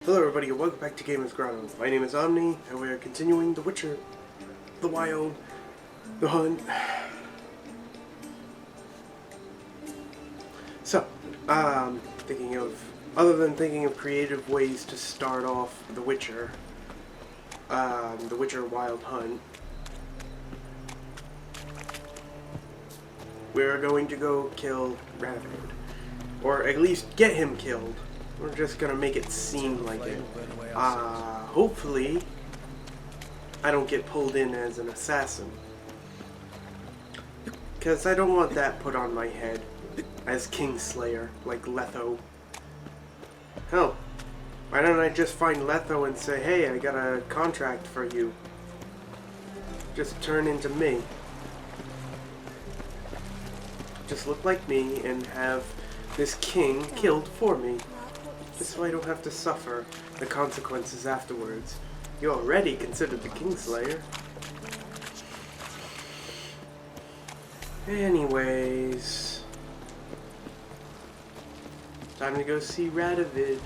Hello everybody and welcome back to Gamers Grotto. My name is Omni and we are continuing The Witcher, The Wild, The Hunt. So, other than thinking of creative ways to start off The Witcher, The Witcher Wild Hunt, we're going to go kill Ravid. Or at least get him killed. We're just gonna make it seem like it. Hopefully, I don't get pulled in as an assassin. Because I don't want that put on my head as Kingslayer, like Letho. Hell, why don't I just find Letho and say, hey, I got a contract for you. Just turn into me. Just look like me and have this king killed for me. Just so I don't have to suffer the consequences afterwards. You're already considered the Kingslayer. Anyways. Time to go see Ravid.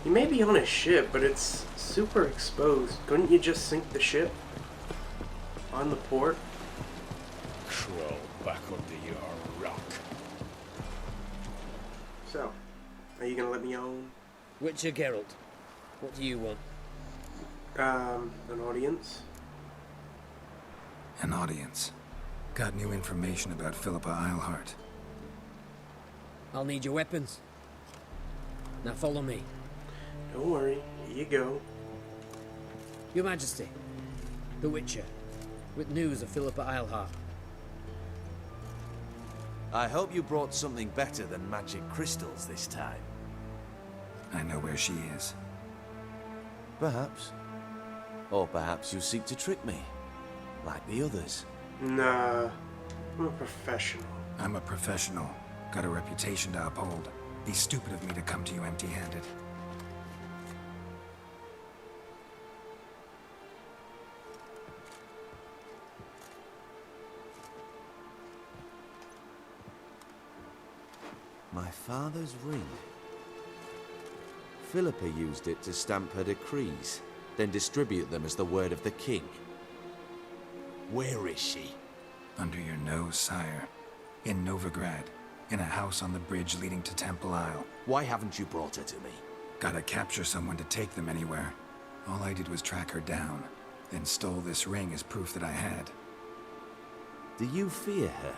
He may be on a ship, but it's super exposed. Couldn't you just sink the ship? On the port? Crawl back under your rock. So. Are you gonna let me on? Witcher Geralt, what do you want? An audience. An audience. Got new information about Philippa Eilhart. I'll need your weapons. Now follow me. Don't worry, here you go. Your Majesty, the Witcher, with news of Philippa Eilhart. I hope you brought something better than magic crystals this time. I know where she is. Perhaps. Or perhaps you seek to trick me, like the others. Nah, I'm a professional. I'm a professional. Got a reputation to uphold. Be stupid of me to come to you empty-handed. My father's ring. Philippa used it to stamp her decrees, then distribute them as the word of the king. Where is she? Under your nose, sire. In Novigrad. In a house on the bridge leading to Temple Isle. Why haven't you brought her to me? Gotta capture someone to take them anywhere. All I did was track her down, then stole this ring as proof that I had. Do you fear her?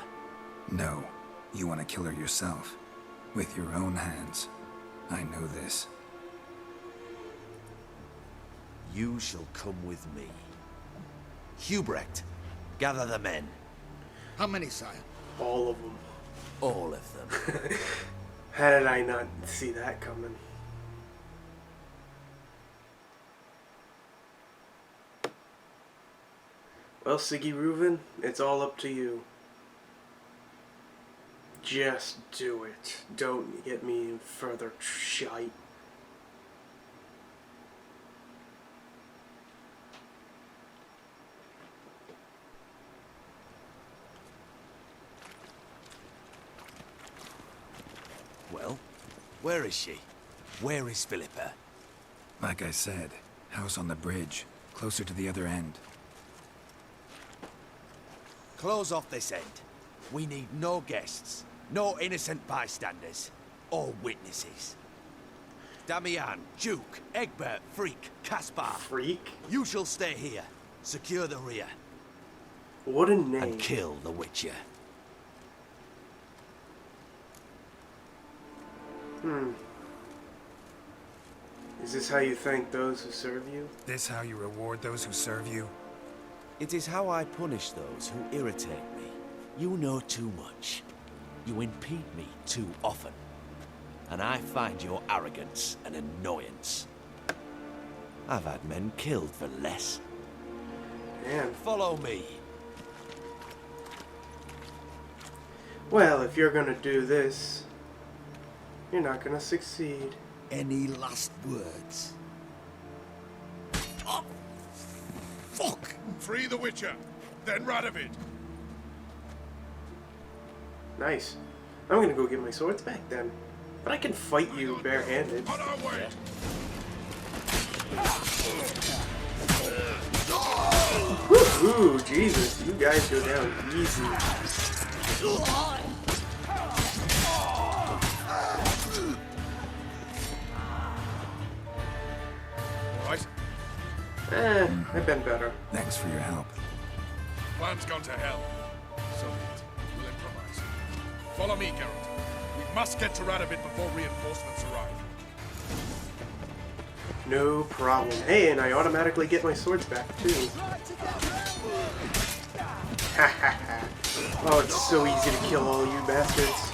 No. You want to kill her yourself. With your own hands. I know this. You shall come with me. Hubrecht, gather the men. How many, sire? All of them. All of them. How did I not see that coming? Well, Siggy Reuven, it's all up to you. Just do it. Don't get me in further shite. Well, where is she? Where is Philippa? Like I said, house on the bridge, closer to the other end. Close off this end. We need no guests, no innocent bystanders, or witnesses. Damian, Duke, Egbert, Freak, Caspar. Freak? You shall stay here, secure the rear, What a name. and kill the Witcher. Is this how you thank those who serve you? This how you reward those who serve you? It is how I punish those who irritate me. You know too much. You impede me too often. And I find your arrogance an annoyance. I've had men killed for less. Man. Follow me. Well, if you're gonna do this, you're not gonna succeed. Any last words? Oh, fuck! Free the Witcher, then Ravid. Nice. I'm gonna go get my swords back then. But I can fight you barehanded. On our way! Jesus, you guys go down easy. Right? I've been better. Thanks for your help. Plan's gone to hell. So be it. We'll improvise. Follow me, Geralt. We must get to Radovid before reinforcements arrive. No problem. Hey, and I automatically get my swords back, too. Ha ha ha. Oh, it's so easy to kill all you bastards.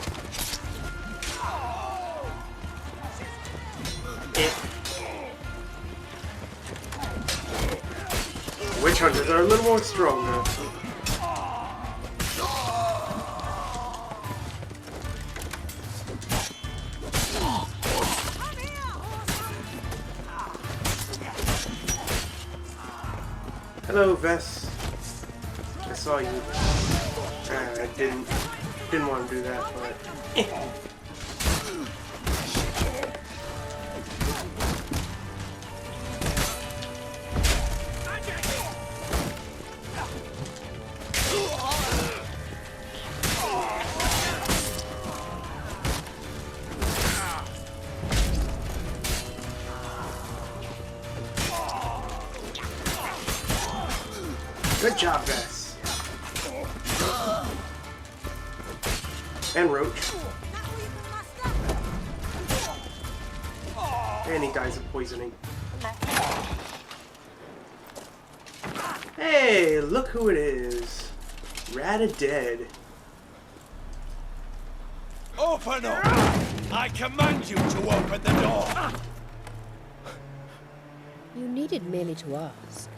Witch hunters are a little more strong, though. Hello, Vess. I saw you. I didn't want to do that, but good job, Vess. And Roach. And he dies of poisoning. Hey, look who it is. Rad-a-dead. Open up! I command you to open the door! You needed merely to ask.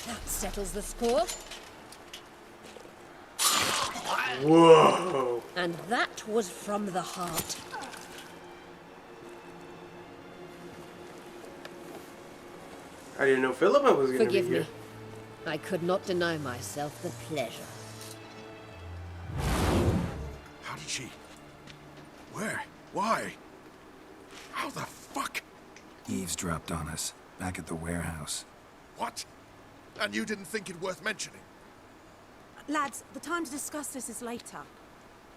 That settles the score. Whoa. And that was from the heart. I didn't know Philippa was going to be Forgive here. me. I could not deny myself the pleasure. How did she? Where? Why? How the fuck? Eavesdropped on us, back at the warehouse. What? And you didn't think it worth mentioning? Lads, the time to discuss this is later.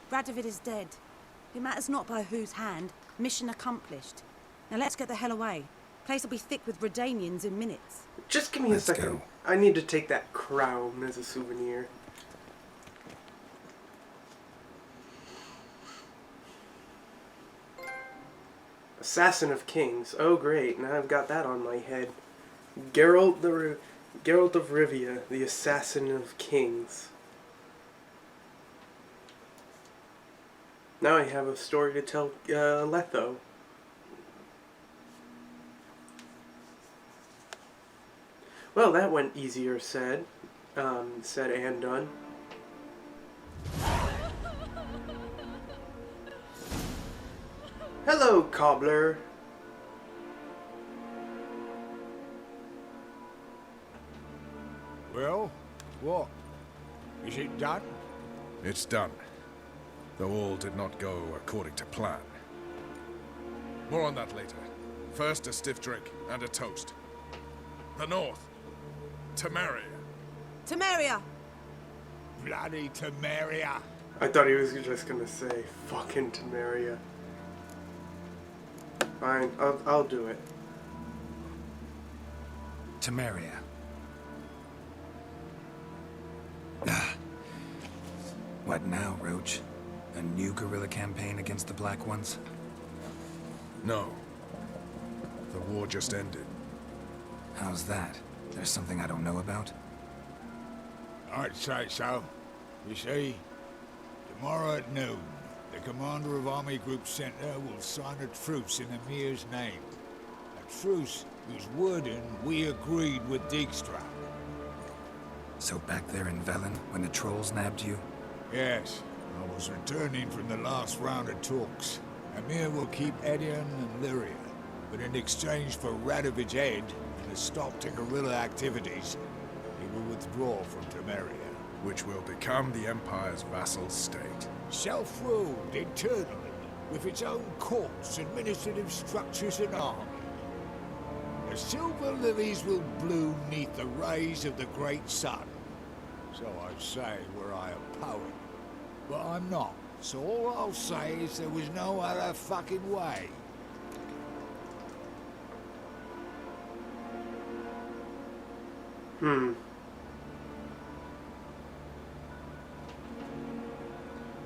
Radovid is dead. It matters not by whose hand. Mission accomplished. Now let's get the hell away. Place will be thick with Redanians in minutes. Just give me Let's a second. go. I need to take that crown as a souvenir. Assassin of Kings. Oh great, now I've got that on my head. Geralt of Rivia, the Assassin of Kings. Now I have a story to tell Letho. Well, that went easier said. Said and done. Hello, cobbler. Well, what? Is it done? It's done. Though all did not go according to plan. More on that later. First, a stiff drink and a toast. The North. Temeria. Temeria! Bloody Temeria! I thought he was just gonna say fucking Temeria. Fine, I'll do it. Temeria. What now, Roach? A new guerrilla campaign against the Black Ones? No. The war just ended. How's that? There's something I don't know about? I'd say so. You see, tomorrow at noon, the commander of Army Group Center will sign a truce in Emir's name. A truce whose wording we agreed with Dijkstra. So back there in Velen, when the trolls nabbed you? Yes, I was returning from the last round of talks. Emir will keep Edion and Lyria, but in exchange for Radovid's head and a stop to guerrilla activities, he will withdraw from Temeria. which will become the Empire's vassal state. Self-ruled internally, with its own courts, administrative structures and army. The silver lilies will bloom neath the rays of the great sun. So I say were I a poet. But I'm not. So all I'll say is there was no other fucking way.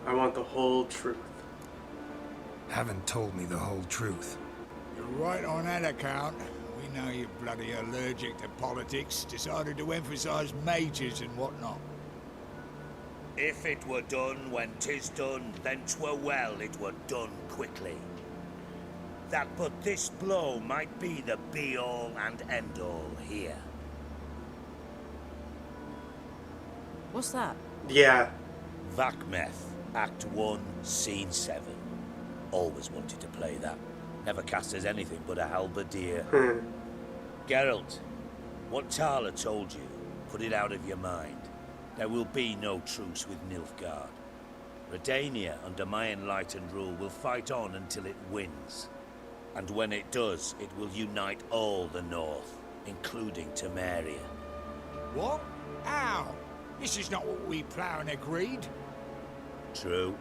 I want the whole truth. Haven't told me the whole truth. You're right on that account. We know you're bloody allergic to politics, decided to emphasize majors and whatnot. If it were done when 'tis done, then 'twere well it were done quickly. That but this blow might be the be-all and end-all here. What's that? Yeah. Vakmeth, Act 1, Scene 7. Always wanted to play that. Never cast as anything but a halberdier. Geralt, what Tala told you, put it out of your mind. There will be no truce with Nilfgaard. Redania, under my enlightened rule, will fight on until it wins. And when it does, it will unite all the North, including Temeria. What? How? This is not what we Plough agreed. True.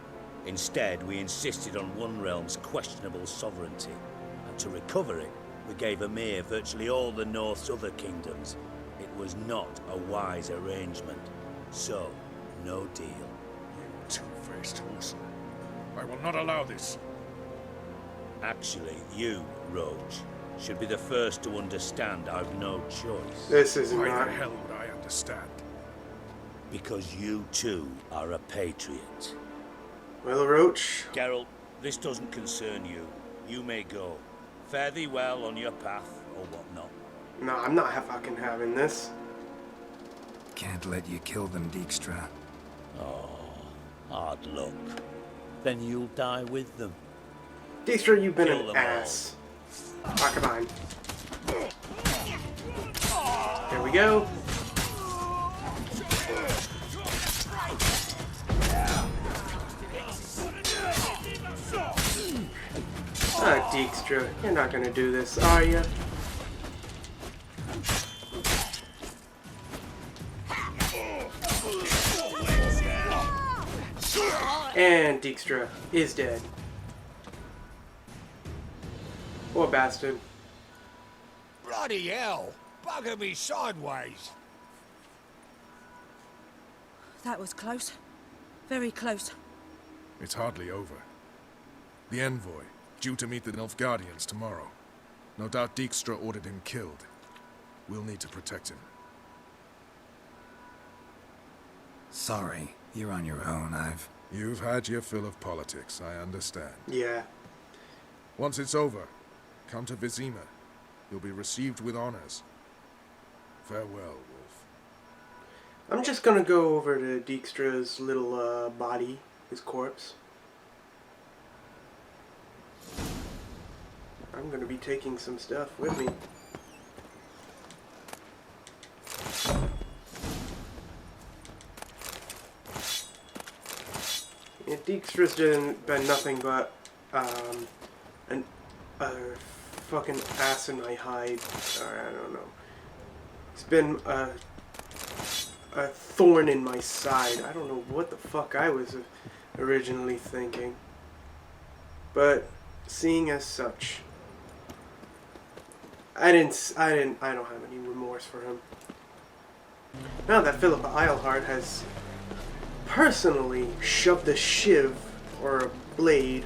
Instead, we insisted on one realm's questionable sovereignty. And to recover it, we gave Emir virtually all the North's other kingdoms. It was not a wise arrangement. So, no deal. You two-faced horseman. I will not allow this. Actually, you, Roach, should be the first to understand I've no choice. This is Why not. the hell would I understand? Because you, too, are a patriot. Well, Roach. Geralt, this doesn't concern you. You may go. Fare thee well on your path, or whatnot. No, I'm not fucking having this. Can't let you kill them, Dijkstra. Oh, hard luck. Then you'll die with them. Dijkstra, you've been Kill an them all. ass. Ah, come on. There we go. Ah, Dijkstra, you're not gonna do this, are you? And Dijkstra is dead. Poor bastard. Bloody hell! Bugger me sideways! That was close. Very close. It's hardly over. The envoy, due to meet the Nilfgaardians tomorrow. No doubt Dijkstra ordered him killed. We'll need to protect him. Sorry, you're on your own. You've had your fill of politics, I understand. Yeah. Once it's over, come to Vizima. You'll be received with honors. Farewell, Wolf. I'm just gonna go over to Dijkstra's little body, his corpse. I'm gonna be taking some stuff with me. Yeah, Dijkstra's been nothing but a fucking asinine hide. Or I don't know. It's been a thorn in my side. I don't know what the fuck I was originally thinking. But seeing as such, I don't have any remorse for him. Now that Philippa Eilhart has personally shoved a shiv or a blade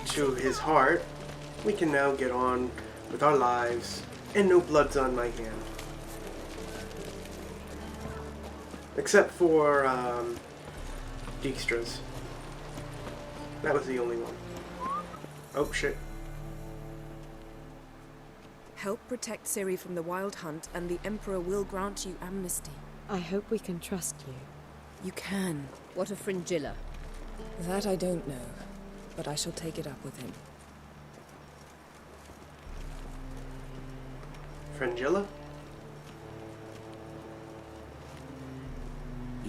to his heart, we can now get on with our lives, and no blood's on my hand. Except for Dijkstra's. That was the only one. Oh shit. Help protect Ciri from the Wild Hunt, and the Emperor will grant you amnesty. I hope we can trust you. You can. What of Fringilla? That I don't know, but I shall take it up with him. Fringilla?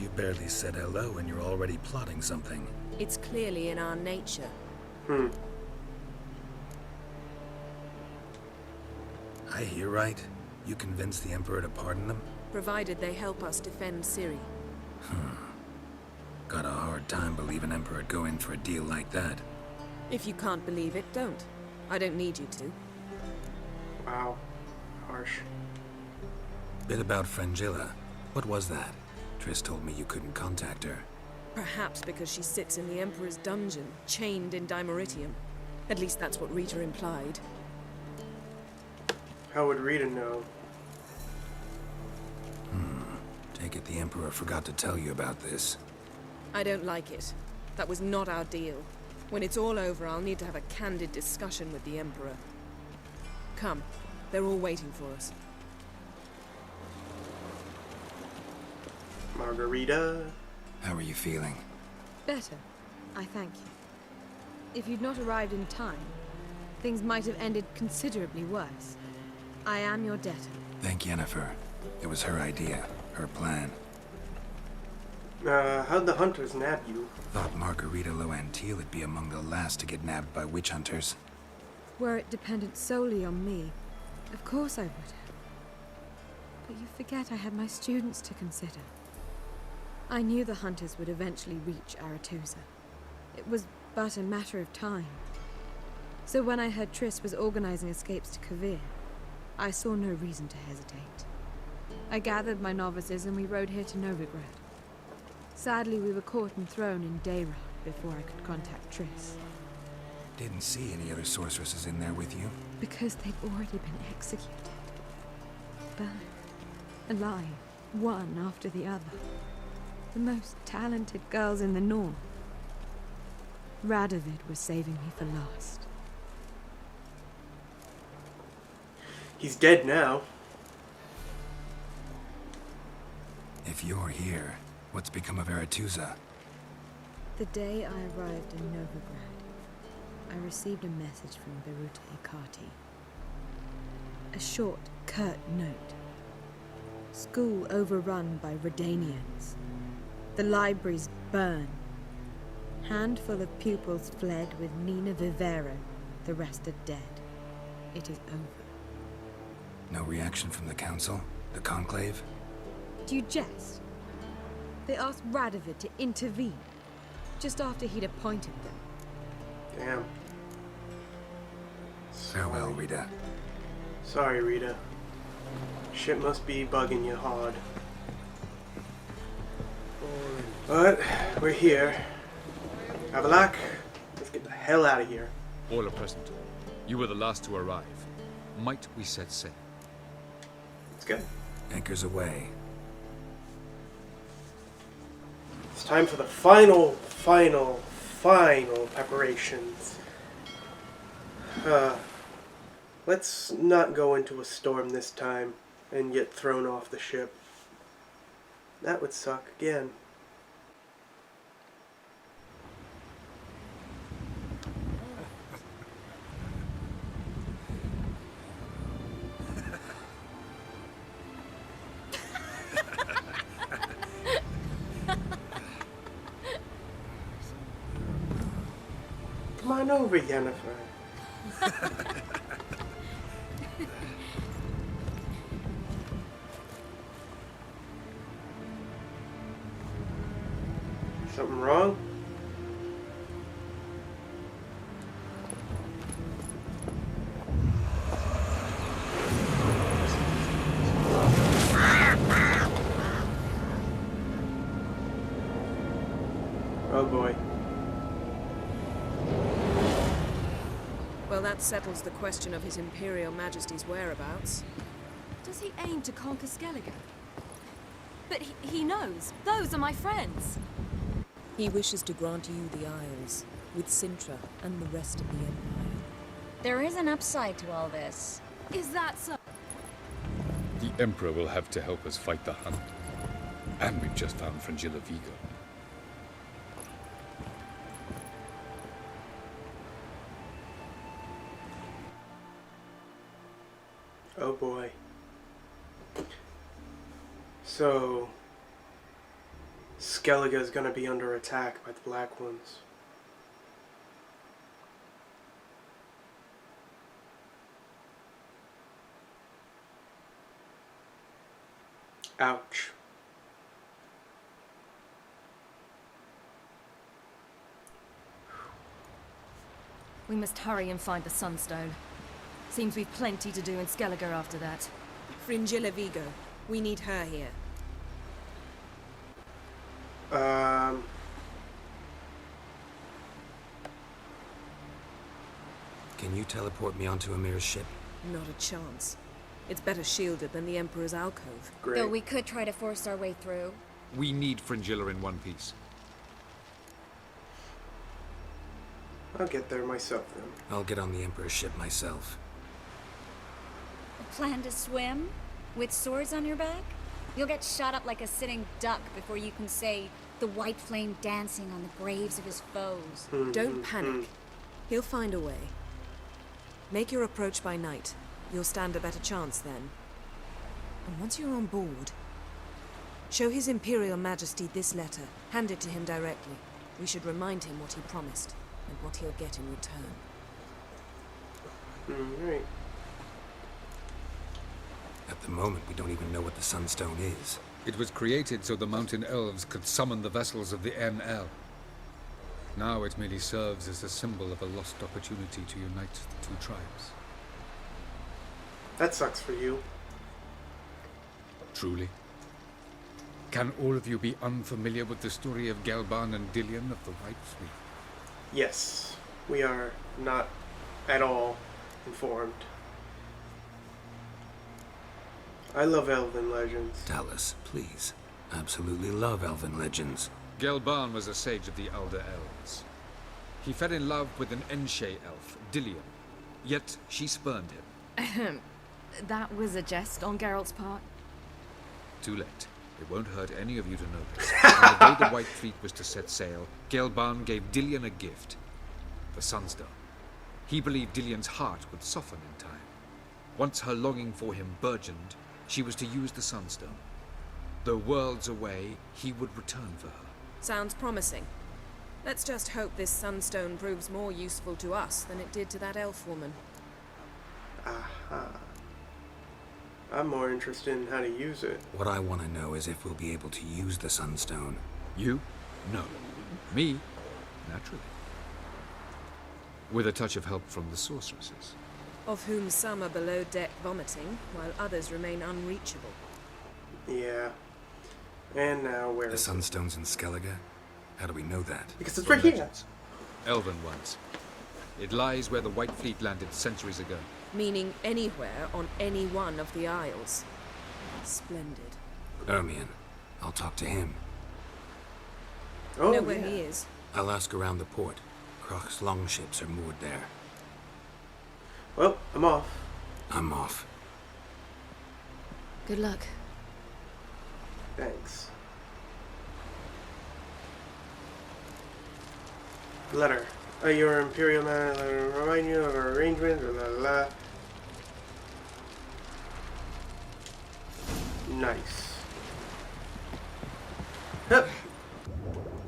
You barely said hello and you're already plotting something. It's clearly in our nature. I hear right? You convinced the Emperor to pardon them? Provided they help us defend Ciri. Got a hard time believing Emperor'd go in for a deal like that. If you can't believe it, don't. I don't need you to. Wow. Harsh. Bit about Frangilla. What was that? Triss told me you couldn't contact her. Perhaps because she sits in the Emperor's dungeon, chained in Dimeritium. At least that's what Rita implied. How would Rita know? Take it the Emperor forgot to tell you about this. I don't like it. That was not our deal. When it's all over, I'll need to have a candid discussion with the Emperor. Come. They're all waiting for us. Margarita. How are you feeling? Better, I thank you. If you'd not arrived in time, things might have ended considerably worse. I am your debtor. Thank Yennefer. It was her idea, her plan. How'd the hunters nab you? Thought Margarita Loantil would be among the last to get nabbed by witch hunters. Were it dependent solely on me, of course I would have. But you forget I had my students to consider. I knew the hunters would eventually reach Aretusa. It was but a matter of time. So when I heard Triss was organizing escapes to Kavir, I saw no reason to hesitate. I gathered my novices and we rode here to Novigrad. Sadly, we were caught and thrown in Dayrad before I could contact Triss. Didn't see any other sorceresses in there with you? Because they'd already been executed. Burned. Alive. One after the other. The most talented girls in the north. Radovid was saving me for last. He's dead now. If you're here, what's become of Aretusa? The day I arrived in Novigrad, I received a message from Beruta Ikati. A short, curt note. School overrun by Redanians. The libraries burned. Handful of pupils fled with Nina Vivero. The rest are dead. It is over. No reaction from the Council? The Conclave? Do you jest? They asked Radovid to intervene, just after he'd appointed them. Damn. Farewell, Rita. Sorry, Rita. Shit must be bugging you hard. But we're here. Avalak, let's get the hell out of here. All are present. You were the last to arrive. Might we set sail? Let's go. Anchors away. It's time for the final preparations. Let's not go into a storm this time and get thrown off the ship. That would suck again. Come on over, Yennefer. Something wrong? Oh boy. Well, that settles the question of His Imperial Majesty's whereabouts. Does he aim to conquer Skellige? But he knows. Those are my friends. He wishes to grant you the Isles, with Sintra and the rest of the Empire. There is an upside to all this. Is that so? The Emperor will have to help us fight the Hunt. And we've just found Frangilla Vigo. Oh boy. So, Skellige is going to be under attack by the Black Ones. Ouch. We must hurry and find the Sunstone. Seems we've plenty to do in Skellige after that. Fringilla Vigo. We need her here. Can you teleport me onto Amir's ship? Not a chance. It's better shielded than the Emperor's alcove. Great. Though we could try to force our way through. We need Fringilla in one piece. I'll get there myself then. I'll get on the Emperor's ship myself. A plan to swim? With swords on your back? You'll get shot up like a sitting duck before you can say the white flame dancing on the graves of his foes. Don't panic. He'll find a way. Make your approach by night. You'll stand a better chance then. And once you're on board, show His Imperial Majesty this letter. Hand it to him directly. We should remind him what he promised, and what he'll get in return. Alright. At the moment, we don't even know what the Sunstone is. It was created so the mountain elves could summon the vessels of the NL. Now it merely serves as a symbol of a lost opportunity to unite the two tribes. That sucks for you. Truly? Can all of you be unfamiliar with the story of Gelban and Dillion of the White Fleet? Yes, we are not at all informed. I love elven legends. Tell us, please. Absolutely love elven legends. Gelban was a sage of the Elder Elves. He fell in love with an Enshe elf, Dillion, yet she spurned him. That was a jest on Geralt's part. Too late. It won't hurt any of you to know this. On the day the White Fleet was to set sail, Gelban gave Dillion a gift. The Sunstone. He believed Dillion's heart would soften in time. Once her longing for him burgeoned, she was to use the Sunstone. Though worlds away, he would return for her. Sounds promising. Let's just hope this Sunstone proves more useful to us than it did to that elf woman. Aha. I'm more interested in how to use it. What I want to know is if we'll be able to use the Sunstone. You? No. Me? Naturally. With a touch of help from the sorceresses. Of whom some are below deck vomiting, while others remain unreachable. Yeah. And now where The is it? Sunstone's in Skellige? How do we know that? Because it's right here. Elven ones. It lies where the White Fleet landed centuries ago. Meaning anywhere on any one of the Isles. Splendid. Ermion. I'll talk to him. Oh, Know where yeah. he is? I'll ask around the port. Croc's longships are moored there. Well, I'm off. I'm off. Good luck. Thanks. Letter. Your Imperial Man, remind you of our arrangement, la la la. Nice. Hup.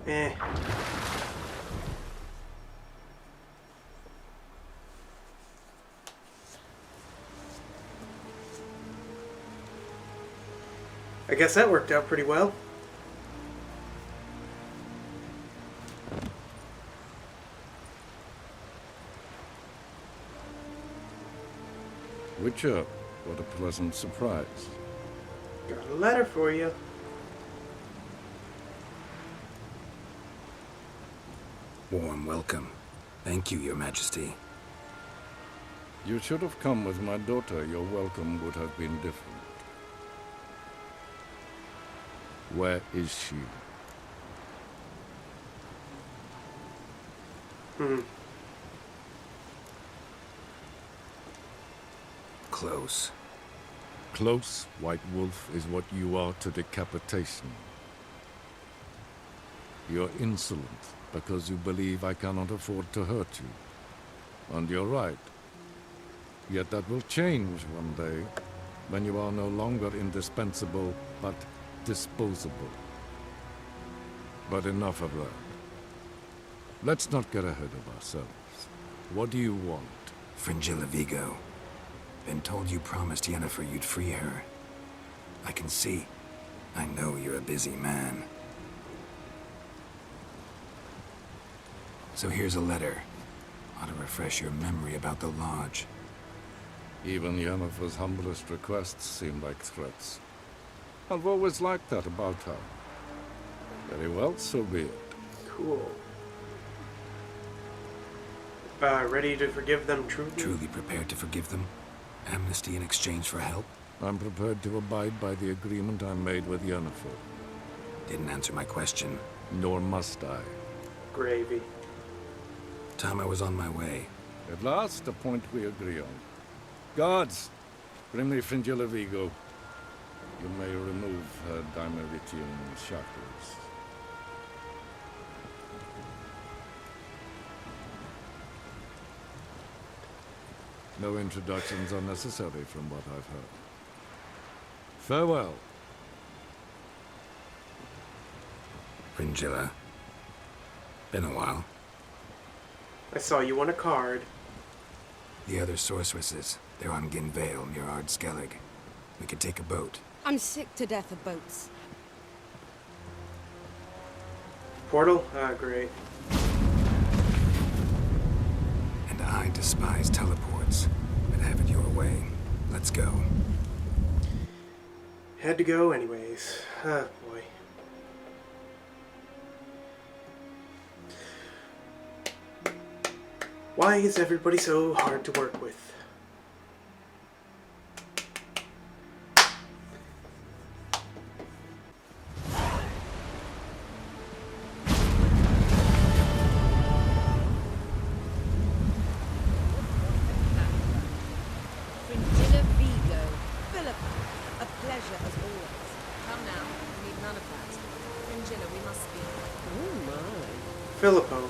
Eh. I guess that worked out pretty well. Witcher, what a pleasant surprise. Got a letter for you. Warm welcome. Thank you, Your Majesty. You should have come with my daughter. Your welcome would have been different. Where is she? Close. Close, White Wolf, is what you are to decapitation. You're insolent because you believe I cannot afford to hurt you. And you're right. Yet that will change one day, when you are no longer indispensable, but disposable. But enough of that. Let's not get ahead of ourselves. What do you want? Fringilla Vigo. Been told you promised Yennefer you'd free her. I can see. I know you're a busy man. So here's a letter. Ought to refresh your memory about the Lodge. Even Yennefer's humblest requests seem like threats. I've always liked that about her. Very well, so be it. Cool. Ready to forgive them truly? Truly prepared to forgive them? Amnesty in exchange for help? I'm prepared to abide by the agreement I made with Yennefer. Didn't answer my question. Nor must I. Gravy. Time I was on my way. At last, a point we agree on. Guards, bring me Fringilla Vigo. You may remove her Dimeritian shackles. No introductions are necessary from what I've heard. Farewell. Fringilla. Been a while. I saw you on a card. The other sorceresses, they're on Ginvale near Ardskellig. We could take a boat. I'm sick to death of boats. Portal? Ah, great. And I despise teleports, but have it your way. Let's go. Had to go anyways. Ah, boy. Why is everybody so hard to work with? Fringilla Vigo. Philip, a pleasure as always. Come now. We need none of that. Fringilla, we must speak. Oh my. Filippo,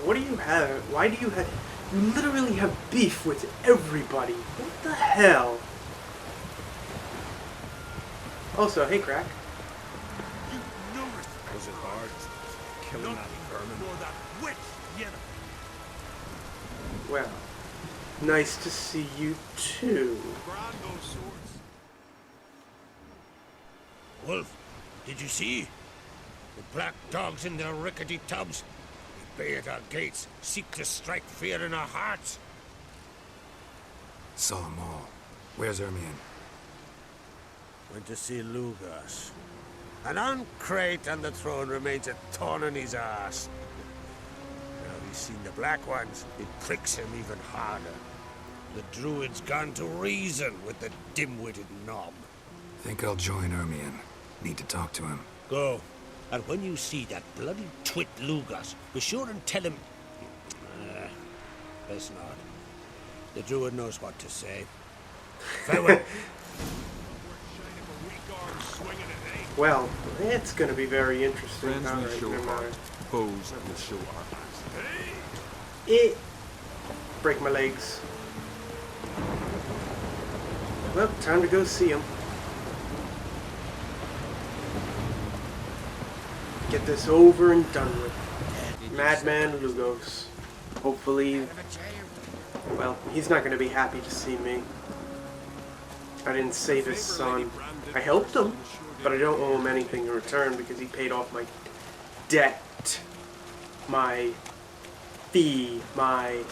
what do you have? Why do you have... You literally have beef with everybody. What the hell? Also, hey, Crack. You noticed was it hard killing that vermin or that witch Yennefer? Well, nice to see you too. Grotto swords. Wolf, did you see? The black dogs in their rickety tubs. They bay at our gates, seek to strike fear in our hearts. Saw 'em all. Where's Ermion? Went to see Lugas. An uncrate on the throne remains a thorn in his ass. Now he's seen the Black Ones, it pricks him even harder. The druid's gone to reason with the dim-witted knob. Think I'll join Ermion. Need to talk to him. Go. And when you see that bloody twit Lugas, be sure and tell him... best not. The druid knows what to say. Farewell. Well, it's gonna be very interesting. Friends Alright, will show never heart, mind. foes will show arms. Break my legs. Well, time to go see him. Get this over and done with. Madman Lugos. Hopefully... Well, he's not going to be happy to see me. I didn't save his son. I helped him, but I don't owe him anything in return because he paid off my debt. My fee. My...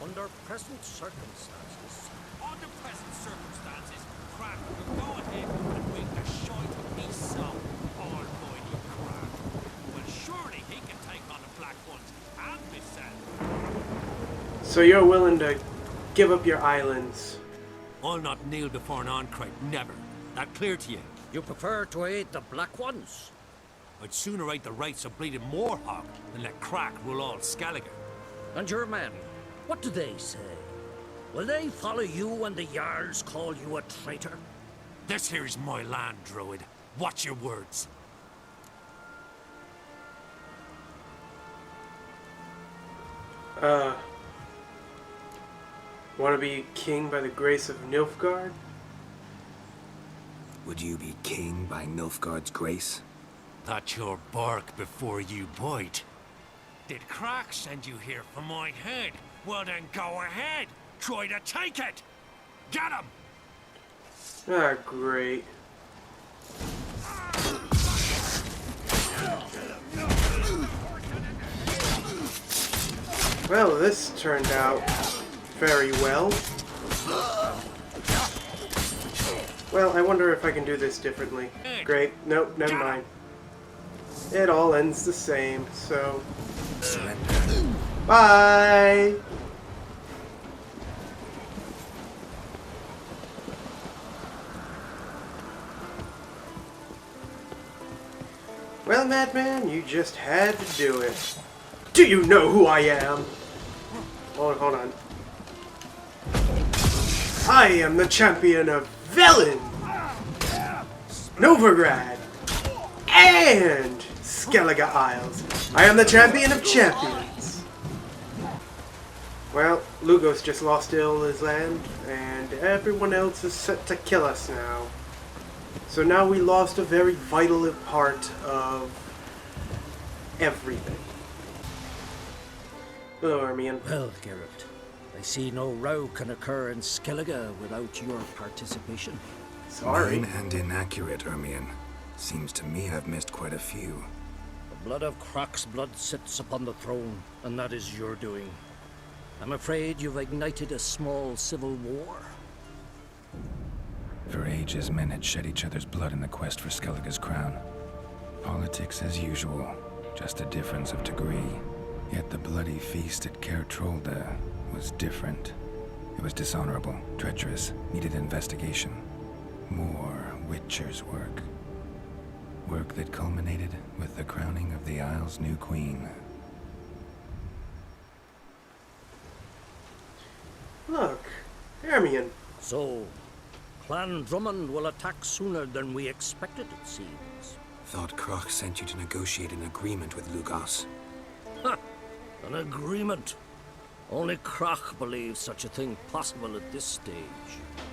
Under present circumstances. Under present circumstances, Crack will go ahead and wing the shite piece of almighty Crack. Well, surely he can take on the Black Ones and Missandei. So you're willing to give up your islands? I'll not kneel before an Ancrate, never. That clear to you? You prefer to aid the Black Ones? I'd sooner aid the rights of bleeding Moorhawk than let Crack rule all Skellige. And your men, what do they say? Will they follow you when the Jarls call you a traitor? This here is my land, Druid. Watch your words. Want to be king by the grace of Nilfgaard? Would you be king by Nilfgaard's grace? That's your bark before you bite. Did Croc send you here for my head? Well then go ahead. Try to take it. Get him! Ah, great. Well, this turned out very well. Well, I wonder if I can do this differently. Great. Nope, never mind. It all ends the same, so... Surrender. Bye! Well, Madman, you just had to do it. Do you know who I am? Hold on. I am the champion of Velen, Novigrad, and Skellige Isles. I am the champion of champions. Well, Lugos just lost all his land, and everyone else is set to kill us now. So now we lost a very vital part of everything. Hello, Armian. Well, Geralt, I see no row can occur in Skellige without your participation. Sorry. Mine and inaccurate, Ermion. Seems to me I've missed quite a few. The blood of Croc's blood sits upon the throne, and that is your doing. I'm afraid you've ignited a small civil war. For ages, men had shed each other's blood in the quest for Skellige's crown. Politics as usual, just a difference of degree. Yet the bloody feast at Caer Trolda was different. It was dishonorable, treacherous, needed investigation. More Witcher's work. Work that culminated with the crowning of the Isle's new queen. Look, Armian. So, Clan Drummond will attack sooner than we expected, it seems. Thought Croc sent you to negotiate an agreement with Lugos. Ha! An agreement. Only Croc believes such a thing possible at this stage.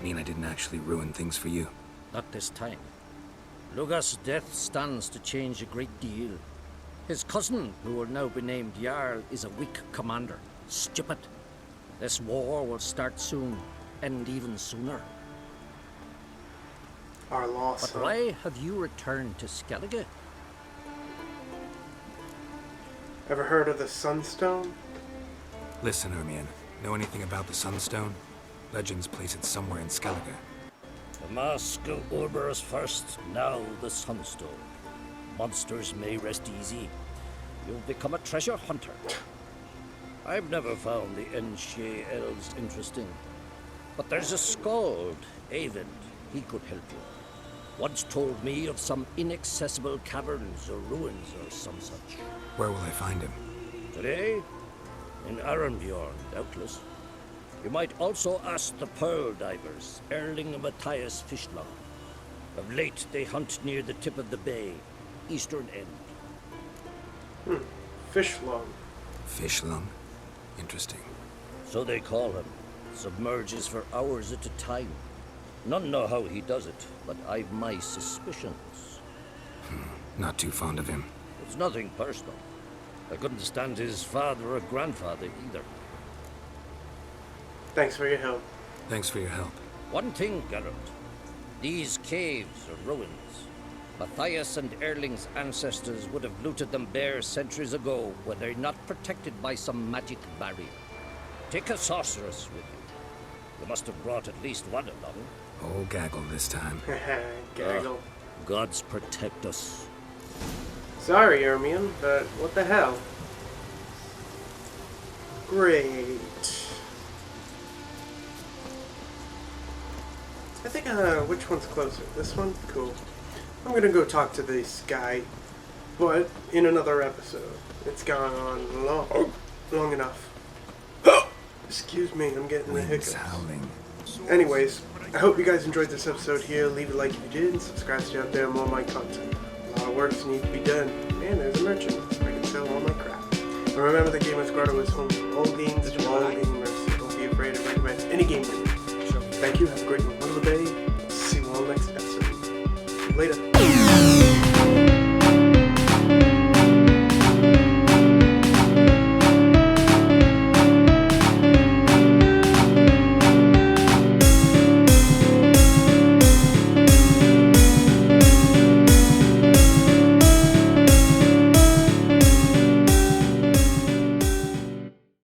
Mean I didn't actually ruin things for you? Not this time. Lugos' death stands to change a great deal. His cousin, who will now be named Jarl, is a weak commander. Stupid. This war will start soon, end even sooner. Our loss. But why have you returned to Skellige? Ever heard of the Sunstone? Listen, Ermion. Know anything about the Sunstone? Legends place it somewhere in Skellige. The Mask of Urberus first, now the Sunstone. Monsters may rest easy. You've become a treasure hunter. I've never found the Enshe elves interesting. But there's a skald, Avind. He could help you. Once told me of some inaccessible caverns or ruins or some such. Where will I find him? Today? In Arenbjorn, doubtless. You might also ask the Pearl Divers, Erling and Matthias Fishlung. Of late, they hunt near the tip of the bay, eastern end. Fishlung. Fishlung? Interesting. So they call him. Submerges for hours at a time. None know how he does it, but I've my suspicions. Not too fond of him. It's nothing personal. I couldn't stand his father or grandfather either. Thanks for your help. Thanks for your help. One thing, Geralt. These caves are ruins. Matthias and Erling's ancestors would have looted them bare centuries ago were they not protected by some magic barrier. Take a sorceress with you. You must have brought at least one along. Oh, gaggle this time. Gaggle. Gods protect us. Sorry, Ermion, but what the hell? Great. I think, which one's closer? This one? Cool. I'm gonna go talk to this guy, but in another episode. It's gone on long enough. Excuse me, I'm getting the hiccups. Howling. Anyways, I hope you guys enjoyed this episode here. Leave a like if you did, and subscribe to out there more of my content. A lot of works need to be done. And there's a merchant. I can sell all my crap. And remember, the game is Grotto is home to all games to all gamers. Don't be afraid to recommend any game. Thank you. Have a great one of the day. See you all next episode. Later.